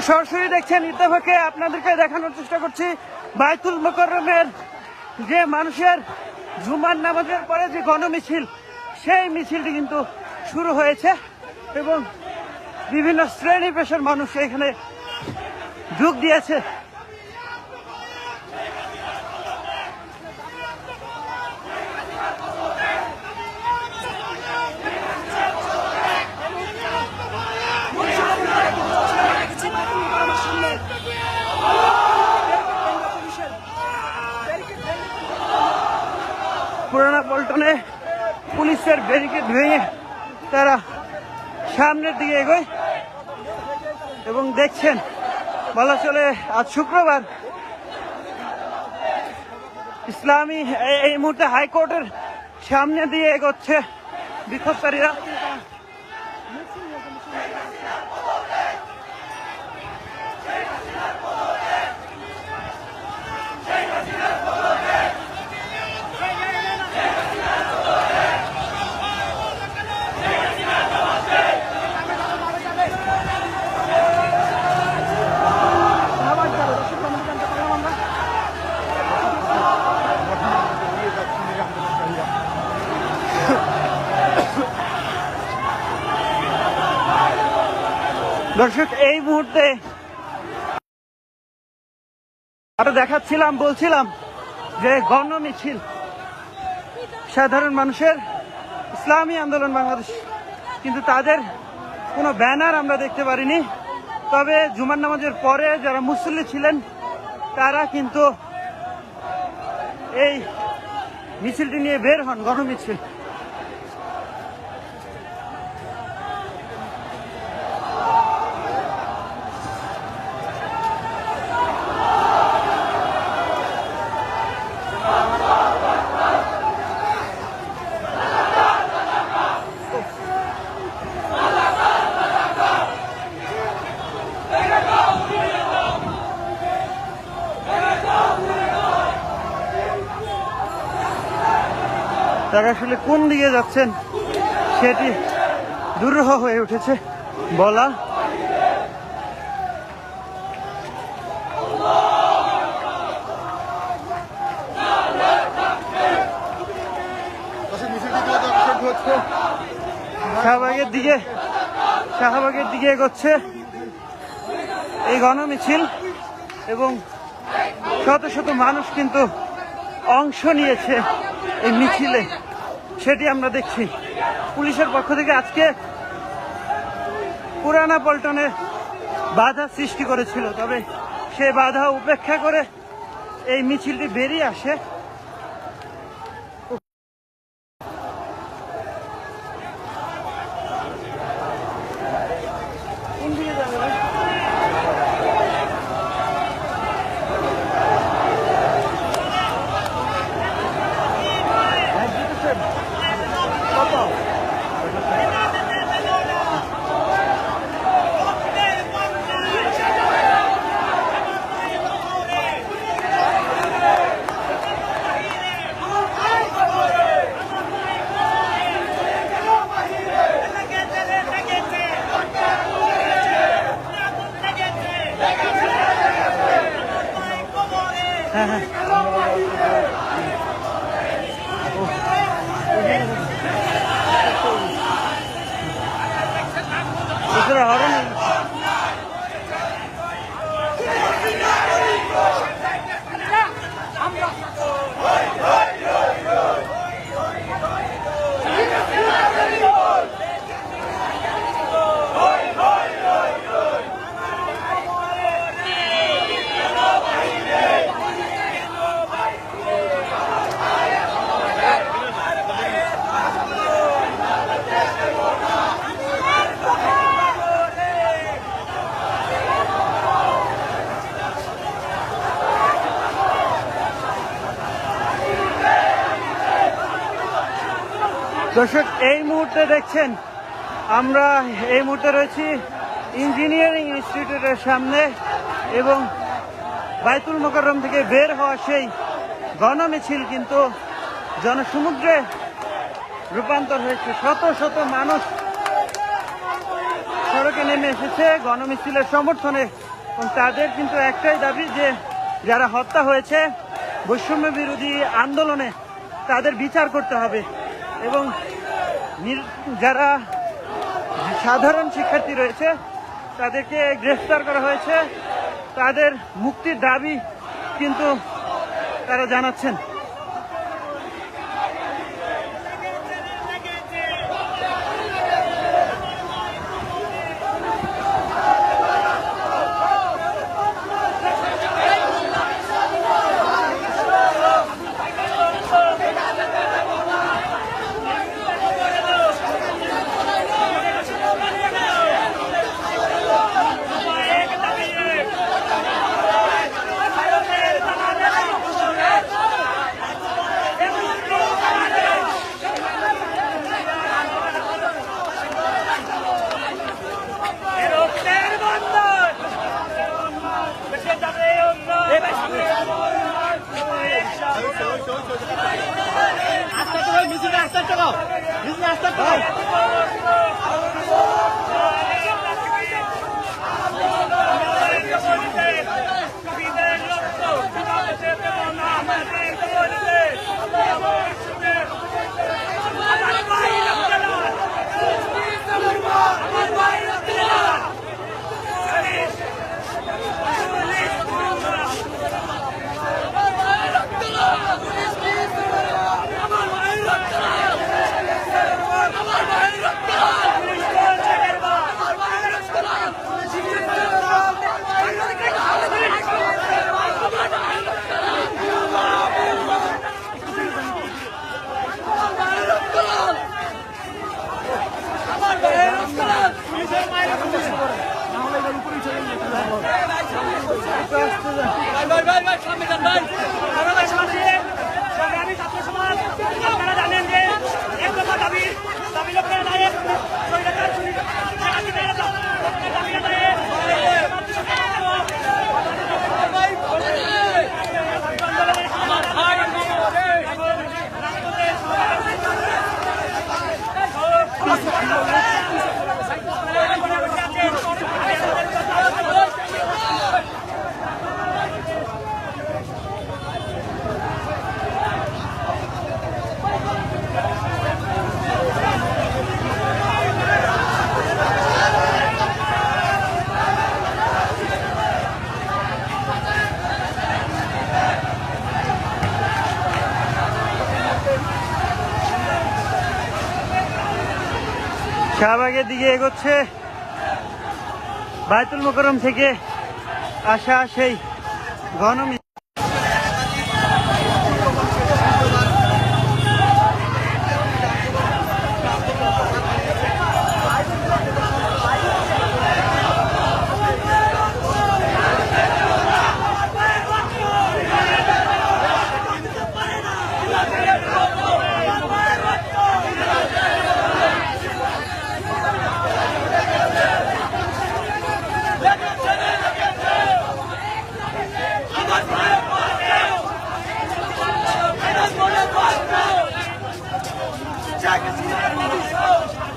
সরাসরি দেখছেন ইত্তেফাকে আপনাদেরকে দেখানোর চেষ্টা করছি বাইতুল মোকাররমের যে মানুষের জুমার নামাজের পরে যে গণমিছিল, সেই মিছিলটি কিন্তু শুরু হয়েছে এবং বিভিন্ন শ্রেণী পেশার মানুষ এখানে যোগ দিয়েছে। পুরানা পল্টনে পুলিশের ব্যারিকেড ভেঙে তারা সামনের দিকে এগোয় এবং দেখছেন বলা চলে আজ শুক্রবার ইসলামী এই মুহূর্তে হাইকোর্টের সামনে দিয়ে এগোচ্ছে বিক্ষোভকারীরা। দর্শক, এই মুহূর্তে আরো দেখাচ্ছিলাম, বলছিলাম যে গণমিছিল সাধারণ মানুষের ইসলামী আন্দোলন বাংলাদেশ, কিন্তু তাদের কোনো ব্যানার আমরা দেখতে পারিনি। তবে জুমার নামাজের পরে যারা মুসল্লি ছিলেন তারা কিন্তু এই মিছিলটি নিয়ে বের হন, গণমিছিল। তারা আসলে কোন দিকে যাচ্ছেন সেটি দুরূহ হয়ে উঠেছে বলা। শাহবাগের দিকে এগোচ্ছে এই গণমিছিল এবং শত শত মানুষ কিন্তু অংশ নিয়েছে এই মিছিলে, সেটি আমরা দেখছি। পুলিশের পক্ষ থেকে আজকে পুরানা পল্টনে বাধা সৃষ্টি করেছিল, তবে সেই বাধা উপেক্ষা করে এই মিছিলটি বেরিয়ে আসে। কোন দিকে যাবে ভাই? দর্শক, এই মুহূর্তে দেখছেন আমরা এই মুহূর্তে রয়েছি ইঞ্জিনিয়ারিং ইনস্টিটিউটের সামনে এবং বাইতুল মোকাররম থেকে বের হওয়া সেই গণমিছিল কিন্তু জনসমুদ্রে রূপান্তর হয়েছে। শত শত মানুষ সড়কে নেমে এসেছে গণমিছিলের সমর্থনে, এবং তাদের কিন্তু একটাই দাবি যে যারা হত্যা হয়েছে বৈষম্য বিরোধী আন্দোলনে তাদের বিচার করতে হবে, এবং যারা সাধারণ শিক্ষার্থী রয়েছে তাদেরকে গ্রেফতার করা হয়েছে, তাদের মুক্তির দাবি কিন্তু তারা জানাচ্ছেন। শাহবাগের দিকে এগোচ্ছে বায়তুল মোকাররম থেকে আসা সেই গণমিছিল। Jack is here.